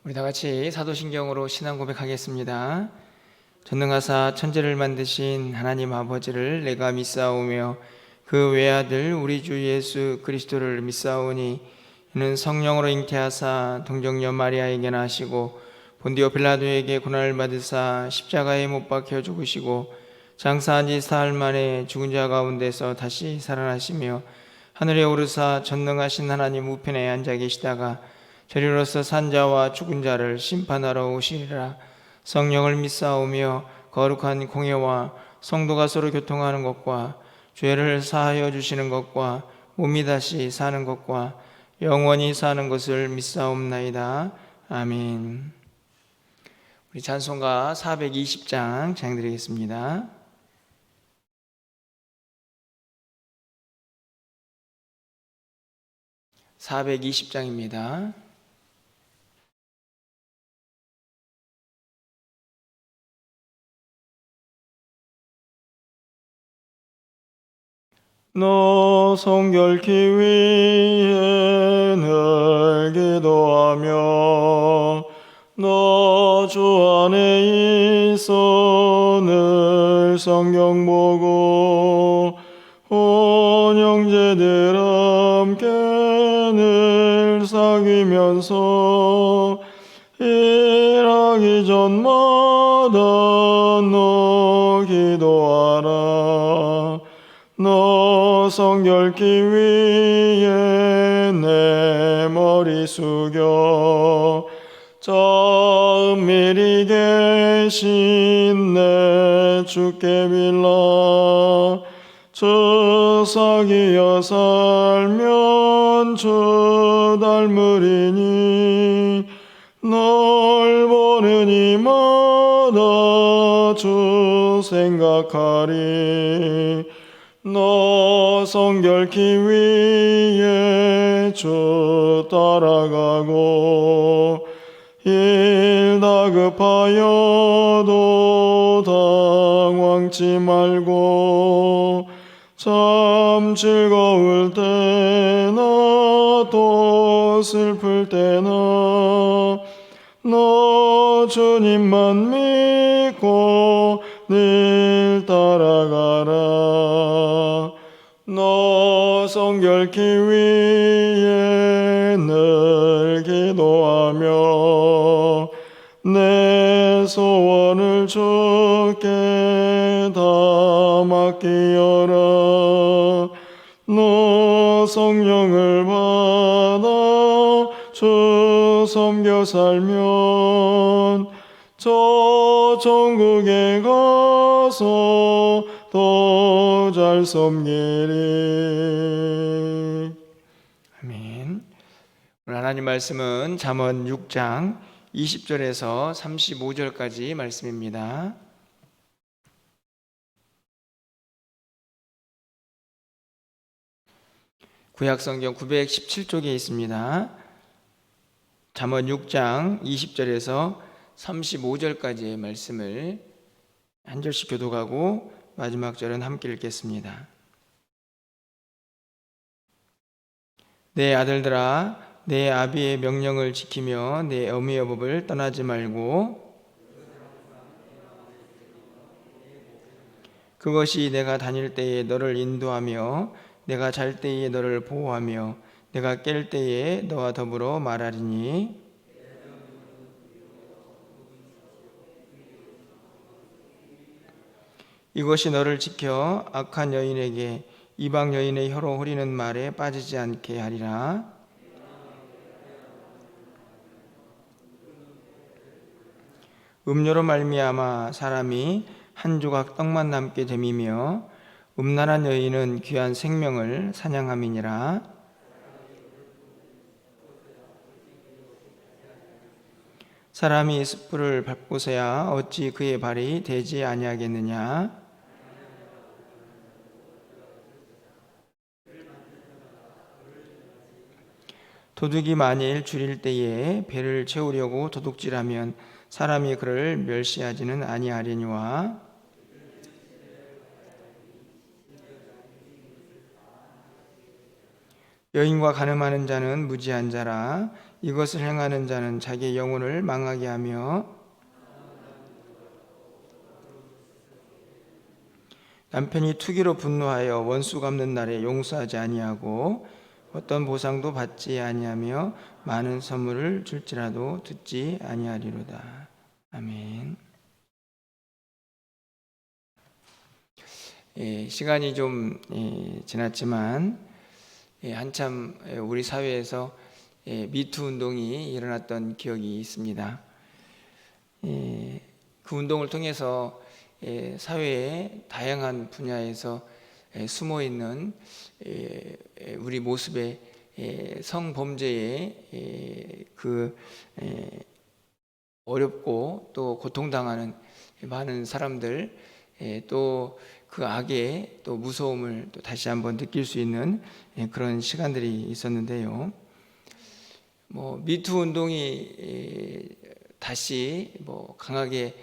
우리 다 같이 사도신경으로 신앙 고백하겠습니다. 전능하사 천지를 만드신 하나님 아버지를 내가 믿사오며 그 외아들 우리 주 예수 그리스도를 믿사오니 이는 성령으로 잉태하사 동정녀 마리아에게 나시고 본디오 빌라도에게 고난을 받으사 십자가에 못 박혀 죽으시고 장사한 지 사흘 만에 죽은 자 가운데서 다시 살아나시며 하늘에 오르사 전능하신 하나님 우편에 앉아 계시다가 저리로서 산자와 죽은 자를 심판하러 오시리라. 성령을 믿사오며 거룩한 공예와 성도가 서로 교통하는 것과 죄를 사하여 주시는 것과 몸이 다시 사는 것과 영원히 사는 것을 믿사옵나이다. 아멘. 우리 찬송가 420장 찬양드리겠습니다. 420장입니다. 너 성결케 위해 늘 기도하며 너 주 안에 있어 늘 성경 보고 온 형제들 함께 늘 사귀면서 일하기 전마다 너 기도하라. 너 성결케 위해 내 머리 숙여 은밀히 계신 내 주께 빌라. 주사귀어 살면 주 닮으리니 널 보는 이마다 주 생각하리. 너 성결케 위해 주 따라가고 일 다급하여도 당황치 말고 참 즐거울 때나 또 슬플 때나 너 주님만 믿고 늘 따라가라. 너 성결케 위해 늘 기도하며 내 소원을 주께 다 맡기어라. 너 성령을 받아 주 섬겨 살면 저 천국에 가서 더 잘 섬기리. 아멘. 오늘 하나님 말씀은 잠언 6장 20절에서 35절까지 말씀입니다. 구약성경 917쪽에 있습니다. 잠언 6장 20절에서 35절까지의 말씀을 한 절씩 교독하고 마지막 절은 함께 읽겠습니다. 내 아들들아, 내 아비의 명령을 지키며 내 어미의 법을 떠나지 말고 그것이 내가 다닐 때에 너를 인도하며 내가 잘 때에 너를 보호하며 내가 깰 때에 너와 더불어 말하리니 이것이 너를 지켜 악한 여인에게 이방 여인의 혀로 후리는 말에 빠지지 않게 하리라. 음료로 말미암아 사람이 한 조각 떡만 남게 됨이며 음란한 여인은 귀한 생명을 사냥함이니라. 사람이 숯불을 밟고서야 어찌 그의 발이 되지 아니하겠느냐. 도둑이 만일 줄일 때에 배를 채우려고 도둑질하면 사람이 그를 멸시하지는 아니하려니와 여인과 간음하는 자는 무지한 자라. 이것을 행하는 자는 자기의 영혼을 망하게 하며 남편이 투기로 분노하여 원수 갚는 날에 용서하지 아니하고 어떤 보상도 받지 아니하며 많은 선물을 줄지라도 듣지 아니하리로다. 아멘. 시간이 좀 지났지만 한참 우리 사회에서 미투 운동이 일어났던 기억이 있습니다. 그 운동을 통해서 사회의 다양한 분야에서 숨어 있는 우리 모습의 성범죄의 그 어렵고 또 고통당하는 많은 사람들, 또 그 악의 또 무서움을 또 다시 한번 느낄 수 있는 그런 시간들이 있었는데요. 미투 운동이 다시 강하게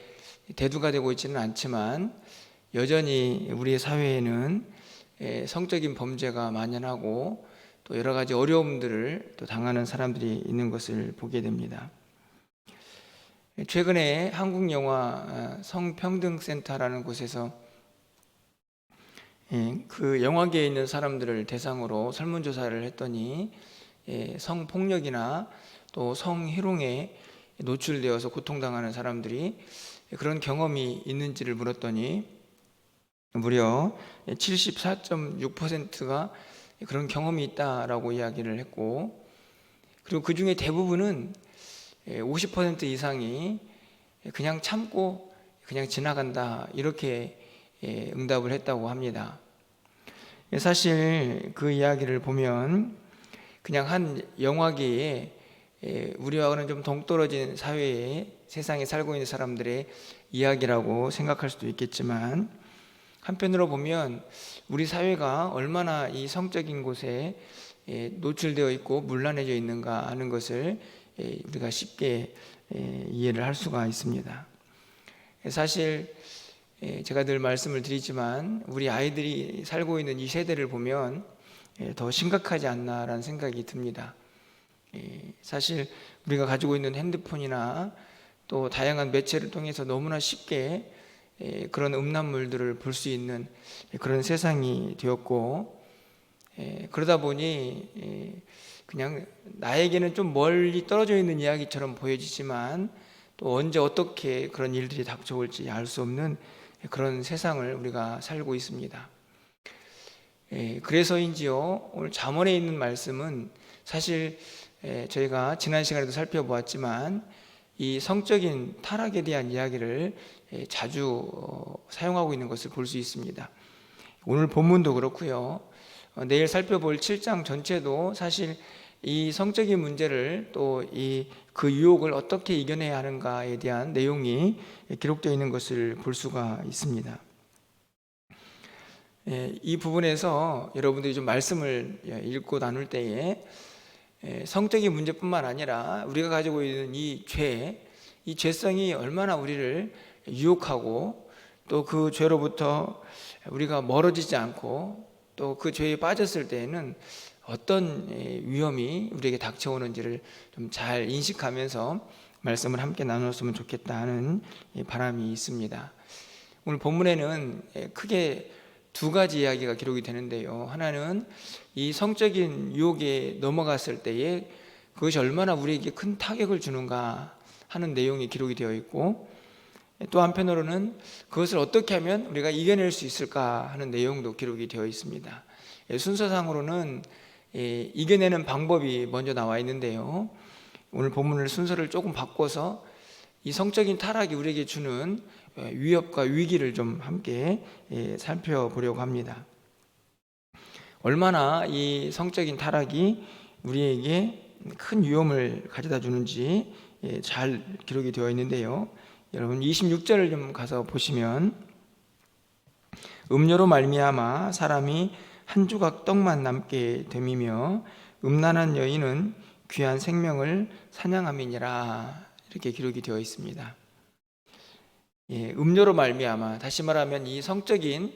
대두가 되고 있지는 않지만 여전히 우리 사회에는 성적인 범죄가 만연하고 또 여러 가지 어려움들을 또 당하는 사람들이 있는 것을 보게 됩니다. 최근에 한국영화 성평등센터라는 곳에서 그 영화계에 있는 사람들을 대상으로 설문조사를 했더니 성폭력이나 또 성희롱에 노출되어서 고통당하는 사람들이 그런 경험이 있는지를 물었더니 무려 74.6%가 그런 경험이 있다라고 이야기를 했고, 그리고 그 중에 대부분은 50% 이상이 그냥 참고 그냥 지나간다 이렇게 응답을 했다고 합니다. 사실 그 이야기를 보면 그냥 한 영화계에 우리와는 좀 동떨어진 사회에 세상에 살고 있는 사람들의 이야기라고 생각할 수도 있겠지만, 한편으로 보면 우리 사회가 얼마나 이 성적인 곳에 노출되어 있고 문란해져 있는가 하는 것을 우리가 쉽게 이해를 할 수가 있습니다. 사실 제가 늘 말씀을 드리지만 우리 아이들이 살고 있는 이 세대를 보면 더 심각하지 않나라는 생각이 듭니다. 사실 우리가 가지고 있는 핸드폰이나 또 다양한 매체를 통해서 너무나 쉽게 그런 음란물들을 볼 수 있는 그런 세상이 되었고, 그러다 보니 그냥 나에게는 좀 멀리 떨어져 있는 이야기처럼 보여지지만 또 언제 어떻게 그런 일들이 닥쳐올지 알 수 없는 그런 세상을 우리가 살고 있습니다. 그래서인지요, 오늘 잠언에 있는 말씀은 사실 저희가 지난 시간에도 살펴보았지만 이 성적인 타락에 대한 이야기를 자주 사용하고 있는 것을 볼 수 있습니다. 오늘 본문도 그렇고요, 내일 살펴볼 7장 전체도 사실 이 성적인 문제를 또 그 유혹을 어떻게 이겨내야 하는가에 대한 내용이 기록되어 있는 것을 볼 수가 있습니다. 이 부분에서 여러분들이 좀 말씀을 읽고 나눌 때에 성적인 문제뿐만 아니라 우리가 가지고 있는 이 죄성이 얼마나 우리를 유혹하고 또 그 죄로부터 우리가 멀어지지 않고 또 그 죄에 빠졌을 때에는 어떤 위험이 우리에게 닥쳐오는지를 좀 잘 인식하면서 말씀을 함께 나눴으면 좋겠다 하는 바람이 있습니다. 오늘 본문에는 크게 두 가지 이야기가 기록이 되는데요, 하나는 이 성적인 유혹에 넘어갔을 때에 그것이 얼마나 우리에게 큰 타격을 주는가 하는 내용이 기록이 되어 있고, 또 한편으로는 그것을 어떻게 하면 우리가 이겨낼 수 있을까 하는 내용도 기록이 되어 있습니다. 순서상으로는 이겨내는 방법이 먼저 나와 있는데요, 오늘 본문을 순서를 조금 바꿔서 이 성적인 타락이 우리에게 주는 위협과 위기를 좀 함께 살펴보려고 합니다. 얼마나 이 성적인 타락이 우리에게 큰 위험을 가져다 주는지 잘 기록이 되어 있는데요, 여러분 26절을 좀 가서 보시면, 음료로 말미암아 사람이 한 조각 떡만 남게 됨이며 음란한 여인은 귀한 생명을 사냥함이니라, 이렇게 기록이 되어 있습니다. 음료로 말미암아, 다시 말하면 이 성적인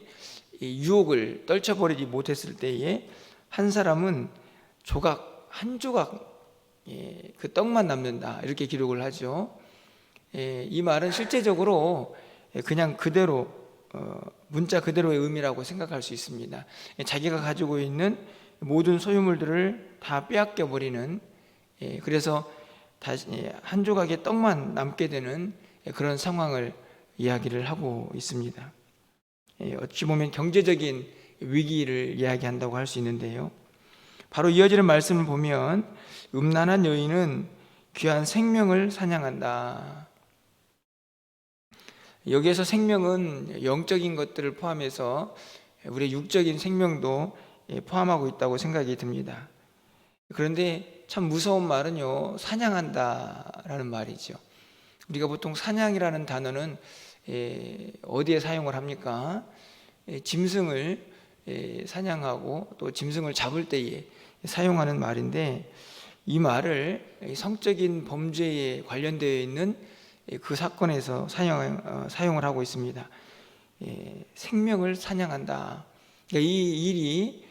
유혹을 떨쳐버리지 못했을 때에 한 사람은 한 조각 그 떡만 남는다 이렇게 기록을 하죠. 이 말은 실제적으로 그냥 그대로 문자 그대로의 의미라고 생각할 수 있습니다. 자기가 가지고 있는 모든 소유물들을 다 빼앗겨 버리는, 그래서 다시 한 조각의 떡만 남게 되는 그런 상황을 이야기를 하고 있습니다. 어찌 보면 경제적인 위기를 이야기한다고 할 수 있는데요. 바로 이어지는 말씀을 보면 음란한 여인은 귀한 생명을 사냥한다. 여기에서 생명은 영적인 것들을 포함해서 우리의 육적인 생명도 포함하고 있다고 생각이 듭니다. 그런데 참 무서운 말은요, 사냥한다라는 말이죠. 우리가 보통 사냥이라는 단어는 어디에 사용을 합니까? 짐승을 사냥하고 또 짐승을 잡을 때에 사용하는 말인데, 이 말을 성적인 범죄에 관련되어 있는 그 사건에서 사용을 하고 있습니다. 생명을 사냥한다. 그러니까 이 일이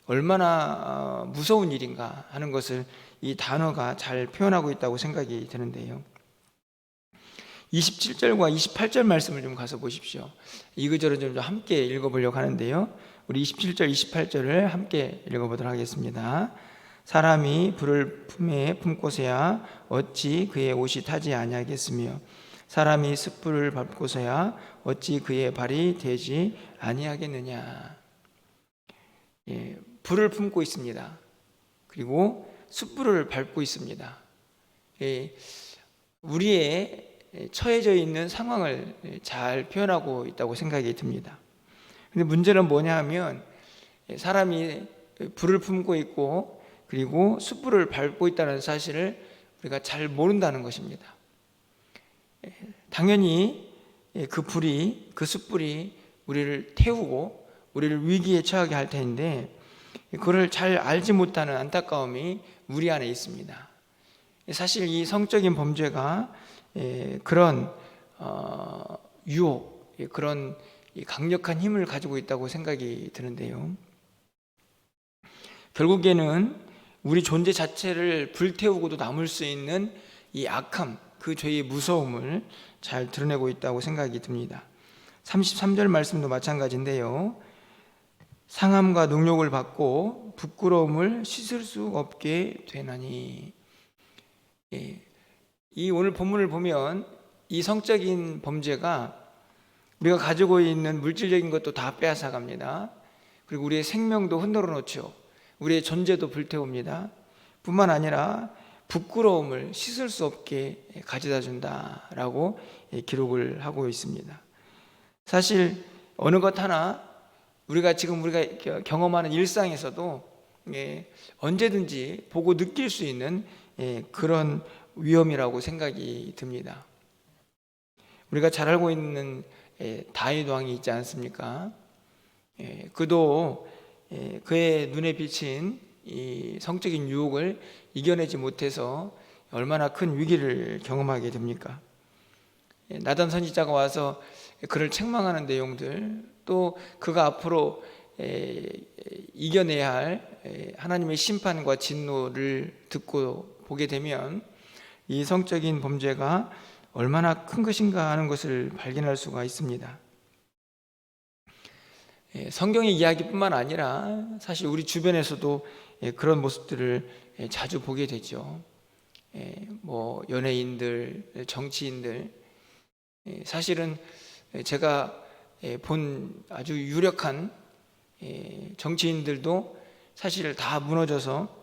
얼마나 무서운 일인가 하는 것을 이 단어가 잘 표현하고 있다고 생각이 드는데요. 27절과 28절 말씀을 좀 가서 보십시오. 이거저거 좀 함께 읽어보려고 하는데요. 우리 27절, 28절을 함께 읽어보도록 하겠습니다. 사람이 불을 품에 품고서야 어찌 그의 옷이 타지 아니하겠으며 사람이 숯불을 밟고서야 어찌 그의 발이 되지 아니하겠느냐. 불을 품고 있습니다. 그리고 숯불을 밟고 있습니다. 우리의 처해져 있는 상황을 잘 표현하고 있다고 생각이 듭니다. 근데 문제는 뭐냐 하면 사람이 불을 품고 있고 그리고 숯불을 밟고 있다는 사실을 우리가 잘 모른다는 것입니다. 당연히 그 불이, 그 숯불이 우리를 태우고 우리를 위기에 처하게 할 텐데 그걸 잘 알지 못하는 안타까움이 우리 안에 있습니다. 사실 이 성적인 범죄가 그런 유혹, 그런 강력한 힘을 가지고 있다고 생각이 드는데요. 결국에는 우리 존재 자체를 불태우고도 남을 수 있는 이 악함, 그 죄의 무서움을 잘 드러내고 있다고 생각이 듭니다. 33절 말씀도 마찬가지인데요. 상함과 능욕을 받고 부끄러움을 씻을 수 없게 되나니. 이 오늘 본문을 보면 이 성적인 범죄가 우리가 가지고 있는 물질적인 것도 다 빼앗아 갑니다. 그리고 우리의 생명도 흔들어 놓죠. 우리의 존재도 불태웁니다. 뿐만 아니라 부끄러움을 씻을 수 없게 가져다 준다라고 기록을 하고 있습니다. 사실 어느 것 하나 우리가 경험하는 일상에서도 언제든지 보고 느낄 수 있는 그런 위험이라고 생각이 듭니다. 우리가 잘 알고 있는 다윗 왕이 있지 않습니까? 그도 그의 눈에 비친 이 성적인 유혹을 이겨내지 못해서 얼마나 큰 위기를 경험하게 됩니까? 나단 선지자가 와서 그를 책망하는 내용들, 또 그가 앞으로 이겨내야 할 하나님의 심판과 진노를 듣고 보게 되면 이 성적인 범죄가 얼마나 큰 것인가 하는 것을 발견할 수가 있습니다. 성경의 이야기뿐만 아니라 사실 우리 주변에서도 그런 모습들을 자주 보게 되죠. 뭐 연예인들, 정치인들, 사실은 제가 본 아주 유력한 정치인들도 사실 다 무너져서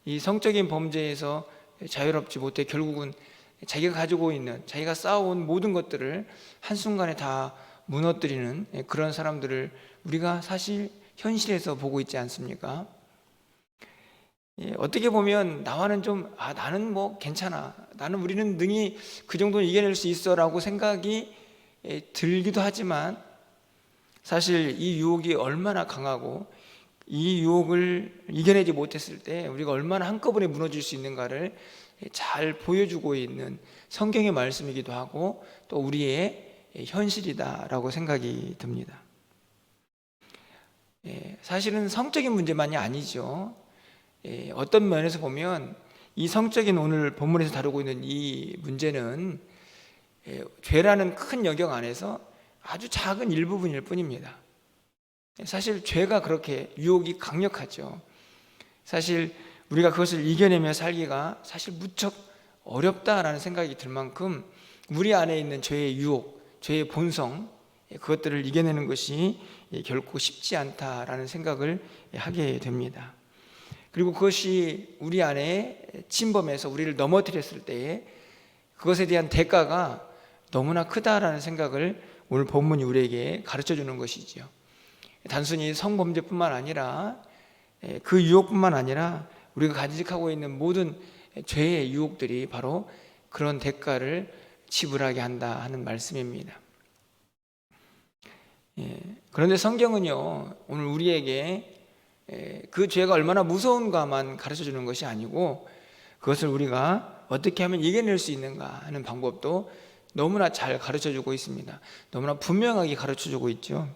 이 성적인 범죄에서 자유롭지 못해 결국은 자기가 가지고 있는, 자기가 쌓아온 모든 것들을 한순간에 다 무너뜨리는 그런 사람들을 우리가 사실 현실에서 보고 있지 않습니까? 어떻게 보면 나와는 나는 뭐 괜찮아, 우리는 능히 그 정도는 이겨낼 수 있어 라고 생각이 들기도 하지만 사실 이 유혹이 얼마나 강하고 이 유혹을 이겨내지 못했을 때 우리가 얼마나 한꺼번에 무너질 수 있는가를 잘 보여주고 있는 성경의 말씀이기도 하고 또 우리의 현실이다라고 생각이 듭니다. 사실은 성적인 문제만이 아니죠. 어떤 면에서 보면 이 성적인 오늘 본문에서 다루고 있는 이 문제는 죄라는 큰 영역 안에서 아주 작은 일부분일 뿐입니다. 사실 죄가 그렇게 유혹이 강력하죠. 사실 우리가 그것을 이겨내며 살기가 사실 무척 어렵다라는 생각이 들 만큼 우리 안에 있는 죄의 유혹, 죄의 본성, 그것들을 이겨내는 것이 결코 쉽지 않다라는 생각을 하게 됩니다. 그리고 그것이 우리 안에 침범해서 우리를 넘어뜨렸을 때에 그것에 대한 대가가 너무나 크다라는 생각을 오늘 본문이 우리에게 가르쳐 주는 것이죠. 단순히 성범죄뿐만 아니라 그 유혹뿐만 아니라 우리가 간직하고 있는 모든 죄의 유혹들이 바로 그런 대가를 지불하게 한다 하는 말씀입니다. 그런데 성경은요, 오늘 우리에게 그 죄가 얼마나 무서운가만 가르쳐 주는 것이 아니고 그것을 우리가 어떻게 하면 이겨낼 수 있는가 하는 방법도 너무나 잘 가르쳐 주고 있습니다. 너무나 분명하게 가르쳐 주고 있죠.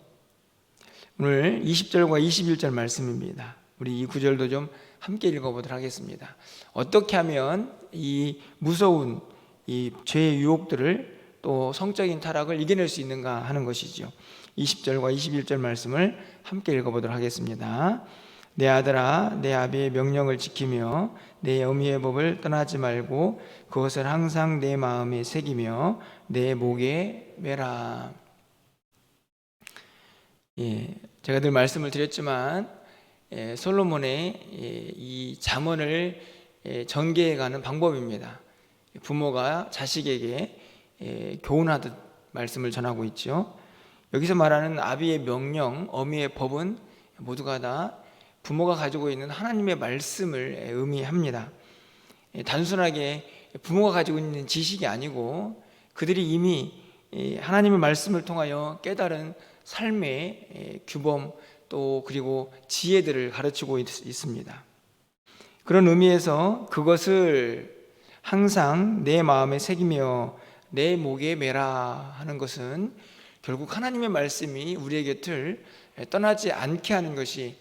오늘 20절과 21절 말씀입니다. 우리 이 구절도 좀 함께 읽어보도록 하겠습니다. 어떻게 하면 이 무서운 이 죄의 유혹들을 또 성적인 타락을 이겨낼 수 있는가 하는 것이죠. 20절과 21절 말씀을 함께 읽어보도록 하겠습니다. 내 아들아, 내 아비의 명령을 지키며 내 어미의 법을 떠나지 말고 그것을 항상 내 마음에 새기며 내 목에 매라. 제가 늘 말씀을 드렸지만 솔로몬의 이 잠언을 전개해가는 방법입니다. 부모가 자식에게 교훈하듯 말씀을 전하고 있죠. 여기서 말하는 아비의 명령, 어미의 법은 모두가 다 부모가 가지고 있는 하나님의 말씀을 의미합니다. 단순하게 부모가 가지고 있는 지식이 아니고 그들이 이미 하나님의 말씀을 통하여 깨달은 삶의 규범 또 그리고 지혜들을 가르치고 있습니다. 그런 의미에서 그것을 항상 내 마음에 새기며 내 목에 매라 하는 것은 결국 하나님의 말씀이 우리의 곁을 떠나지 않게 하는 것이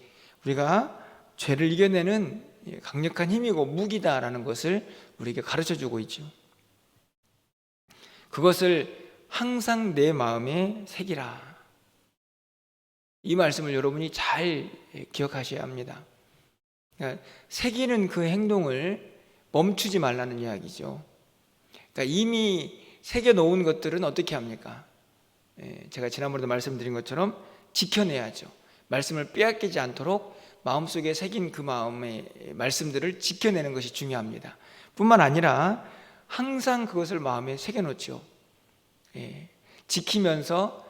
우리가 죄를 이겨내는 강력한 힘이고 무기다라는 것을 우리에게 가르쳐주고 있죠. 그것을 항상 내 마음에 새기라. 이 말씀을 여러분이 잘 기억하셔야 합니다. 그러니까 새기는 그 행동을 멈추지 말라는 이야기죠. 그러니까 이미 새겨놓은 것들은 어떻게 합니까? 제가 지난번에도 말씀드린 것처럼 지켜내야죠. 말씀을 빼앗기지 않도록 마음속에 새긴 그 마음의 말씀들을 지켜내는 것이 중요합니다. 뿐만 아니라 항상 그것을 마음에 새겨놓죠. 지키면서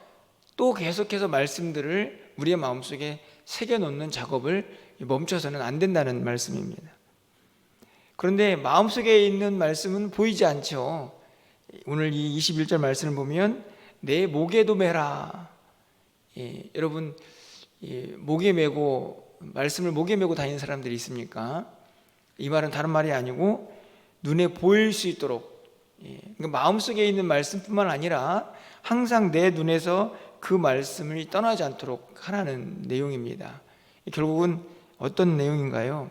또 계속해서 말씀들을 우리의 마음속에 새겨놓는 작업을 멈춰서는 안 된다는 말씀입니다. 그런데 마음속에 있는 말씀은 보이지 않죠. 오늘 이 21절 말씀을 보면 내 목에도 매라. 여러분 목에 매고 말씀을 목에 매고 다니는 사람들이 있습니까? 이 말은 다른 말이 아니고 눈에 보일 수 있도록 그러니까 마음속에 있는 말씀뿐만 아니라 항상 내 눈에서 그 말씀을 떠나지 않도록 하라는 내용입니다. 결국은 어떤 내용인가요?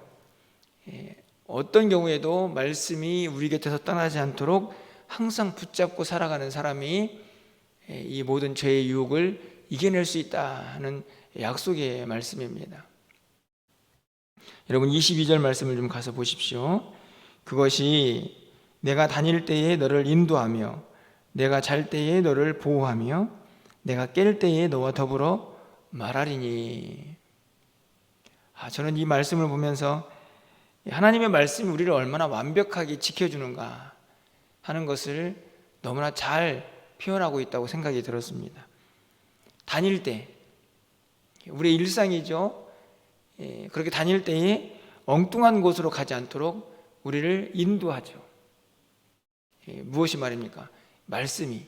어떤 경우에도 말씀이 우리 곁에서 떠나지 않도록 항상 붙잡고 살아가는 사람이 이 모든 죄의 유혹을 이겨낼 수 있다 하는 약속의 말씀입니다. 여러분 22절 말씀을 좀 가서 보십시오. 그것이 내가 다닐 때에 너를 인도하며 내가 잘 때에 너를 보호하며 내가 깰 때에 너와 더불어 말하리니. 저는 이 말씀을 보면서 하나님의 말씀이 우리를 얼마나 완벽하게 지켜주는가 하는 것을 너무나 잘 표현하고 있다고 생각이 들었습니다. 다닐 때 우리의 일상이죠. 그렇게 다닐 때에 엉뚱한 곳으로 가지 않도록 우리를 인도하죠. 무엇이 말입니까? 말씀이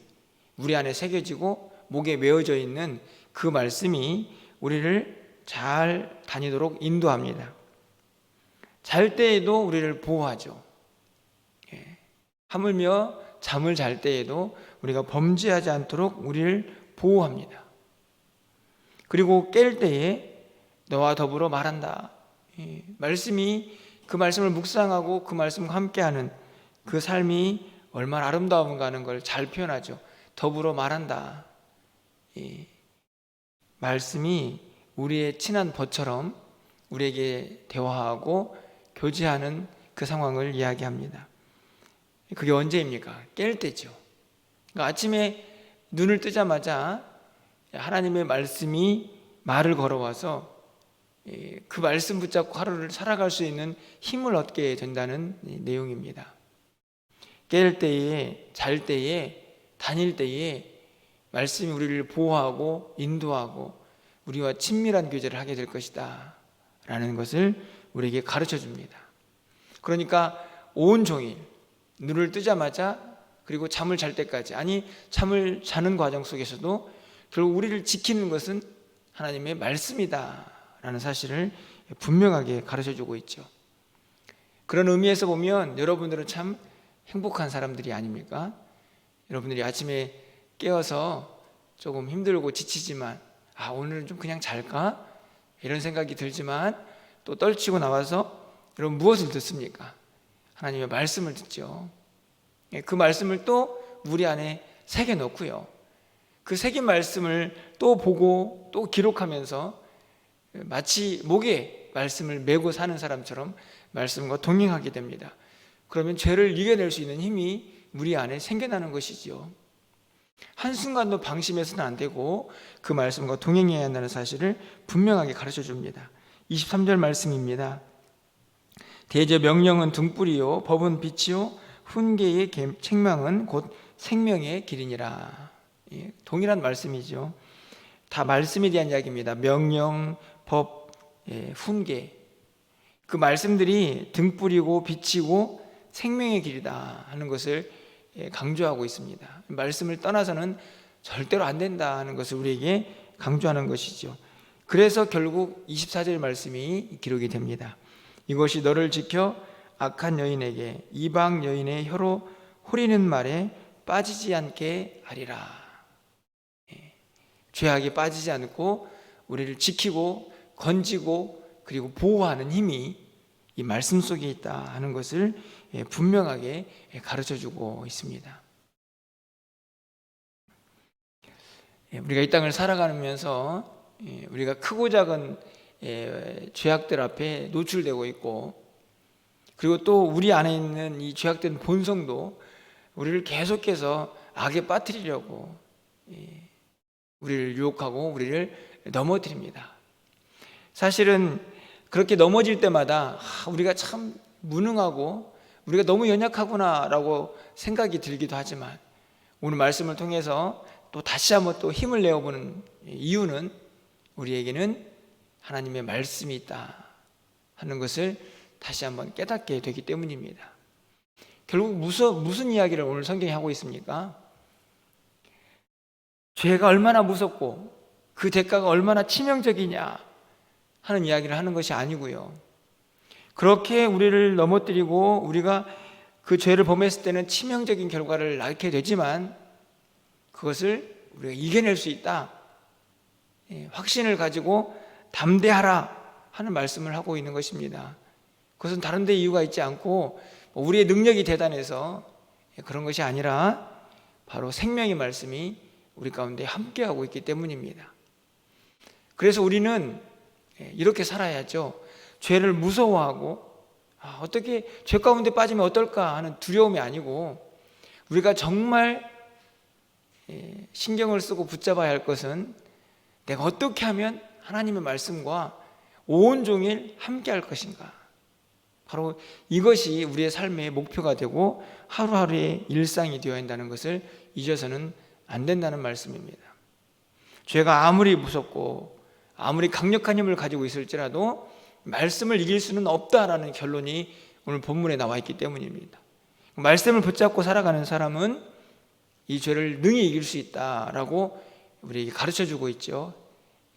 우리 안에 새겨지고 목에 메어져 있는 그 말씀이 우리를 잘 다니도록 인도합니다. 잘 때에도 우리를 보호하죠. 하물며 잠을 잘 때에도 우리가 범죄하지 않도록 우리를 보호합니다. 그리고 깰 때에 너와 더불어 말한다. 말씀이 그 말씀을 묵상하고 그 말씀과 함께하는 그 삶이 얼마나 아름다운가 하는 걸 잘 표현하죠. 더불어 말한다. 이 말씀이 우리의 친한 벗처럼 우리에게 대화하고 교제하는 그 상황을 이야기합니다. 그게 언제입니까? 깰 때죠. 그러니까 아침에 눈을 뜨자마자 하나님의 말씀이 말을 걸어와서 그 말씀 붙잡고 하루를 살아갈 수 있는 힘을 얻게 된다는 내용입니다. 깰 때에, 잘 때에, 다닐 때에 말씀이 우리를 보호하고 인도하고 우리와 친밀한 교제를 하게 될 것이다 라는 것을 우리에게 가르쳐 줍니다. 그러니까 온종일 눈을 뜨자마자 그리고 잠을 잘 때까지, 아니 잠을 자는 과정 속에서도 결국 우리를 지키는 것은 하나님의 말씀이다 라는 사실을 분명하게 가르쳐 주고 있죠. 그런 의미에서 보면 여러분들은 참 행복한 사람들이 아닙니까? 여러분들이 아침에 깨어서 조금 힘들고 지치지만 오늘은 좀 그냥 잘까? 이런 생각이 들지만 또 떨치고 나와서 여러분 무엇을 듣습니까? 하나님의 말씀을 듣죠. 그 말씀을 또 우리 안에 새겨 넣고요. 그 새긴 말씀을 또 보고 또 기록하면서 마치 목에 말씀을 메고 사는 사람처럼 말씀과 동행하게 됩니다. 그러면 죄를 이겨낼 수 있는 힘이 우리 안에 생겨나는 것이지요. 한순간도 방심해서는 안 되고 그 말씀과 동행해야 한다는 사실을 분명하게 가르쳐 줍니다. 23절 말씀입니다. 대저 명령은 등불이요 법은 빛이요 훈계의 책망은 곧 생명의 길이니라. 동일한 말씀이죠. 다 말씀에 대한 이야기입니다. 명령, 법, 훈계, 그 말씀들이 등불이고 빛이고 생명의 길이다 하는 것을 강조하고 있습니다. 말씀을 떠나서는 절대로 안 된다 하는 것을 우리에게 강조하는 것이죠. 그래서 결국 24절 말씀이 기록이 됩니다. 이것이 너를 지켜 악한 여인에게 이방 여인의 혀로 호리는 말에 빠지지 않게 하리라. 죄악에 빠지지 않고 우리를 지키고 건지고 그리고 보호하는 힘이 이 말씀 속에 있다 하는 것을 분명하게 가르쳐주고 있습니다. 우리가 이 땅을 살아가면서 우리가 크고 작은 죄악들 앞에 노출되고 있고, 그리고 또 우리 안에 있는 이 죄악된 본성도 우리를 계속해서 악에 빠뜨리려고 우리를 유혹하고 우리를 넘어뜨립니다. 사실은 그렇게 넘어질 때마다 우리가 참 무능하고 우리가 너무 연약하구나 라고 생각이 들기도 하지만, 오늘 말씀을 통해서 또 다시 한번 또 힘을 내어보는 이유는 우리에게는 하나님의 말씀이 있다 하는 것을 다시 한번 깨닫게 되기 때문입니다. 결국 무슨 이야기를 오늘 성경이 하고 있습니까? 죄가 얼마나 무섭고 그 대가가 얼마나 치명적이냐 하는 이야기를 하는 것이 아니고요. 그렇게 우리를 넘어뜨리고 우리가 그 죄를 범했을 때는 치명적인 결과를 낳게 되지만 그것을 우리가 이겨낼 수 있다, 확신을 가지고 담대하라 하는 말씀을 하고 있는 것입니다. 그것은 다른 데 이유가 있지 않고 우리의 능력이 대단해서 그런 것이 아니라 바로 생명의 말씀이 우리 가운데 함께하고 있기 때문입니다. 그래서 우리는 이렇게 살아야죠. 죄를 무서워하고 어떻게 죄 가운데 빠지면 어떨까 하는 두려움이 아니고, 우리가 정말 신경을 쓰고 붙잡아야 할 것은 내가 어떻게 하면 하나님의 말씀과 온종일 함께 할 것인가. 바로 이것이 우리의 삶의 목표가 되고 하루하루의 일상이 되어야 한다는 것을 잊어서는 안 된다는 말씀입니다. 죄가 아무리 무섭고 아무리 강력한 힘을 가지고 있을지라도 말씀을 이길 수는 없다라는 결론이 오늘 본문에 나와 있기 때문입니다. 말씀을 붙잡고 살아가는 사람은 이 죄를 능히 이길 수 있다라고 우리에게 가르쳐주고 있죠.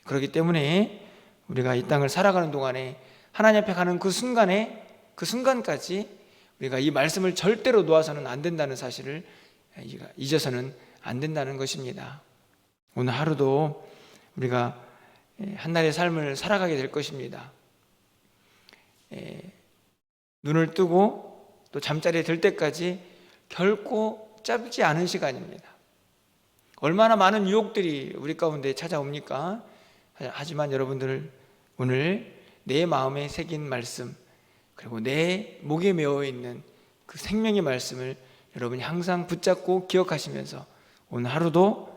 그렇기 때문에 우리가 이 땅을 살아가는 동안에 하나님 앞에 가는 그 순간까지 우리가 이 말씀을 절대로 놓아서는 안 된다는 사실을 잊어서는 안 된다는 것입니다. 오늘 하루도 우리가 한날의 삶을 살아가게 될 것입니다. 눈을 뜨고 또 잠자리에 들 때까지 결코 짧지 않은 시간입니다. 얼마나 많은 유혹들이 우리 가운데 찾아옵니까? 하지만 여러분들 오늘 내 마음에 새긴 말씀, 그리고 내 목에 메어 있는 그 생명의 말씀을 여러분이 항상 붙잡고 기억하시면서 오늘 하루도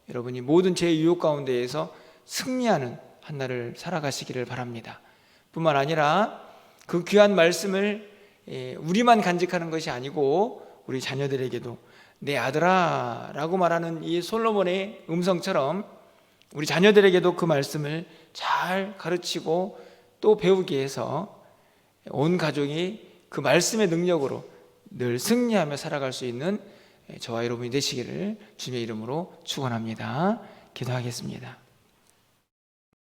여러분이 모든 제 유혹 가운데에서 승리하는 한 날을 살아가시기를 바랍니다. 뿐만 아니라 그 귀한 말씀을 우리만 간직하는 것이 아니고 우리 자녀들에게도 내 아들아 라고 말하는 이 솔로몬의 음성처럼 우리 자녀들에게도 그 말씀을 잘 가르치고 또 배우게 해서 온 가족이 그 말씀의 능력으로 늘 승리하며 살아갈 수 있는 저와 여러분이 되시기를 주님의 이름으로 축원합니다. 기도하겠습니다.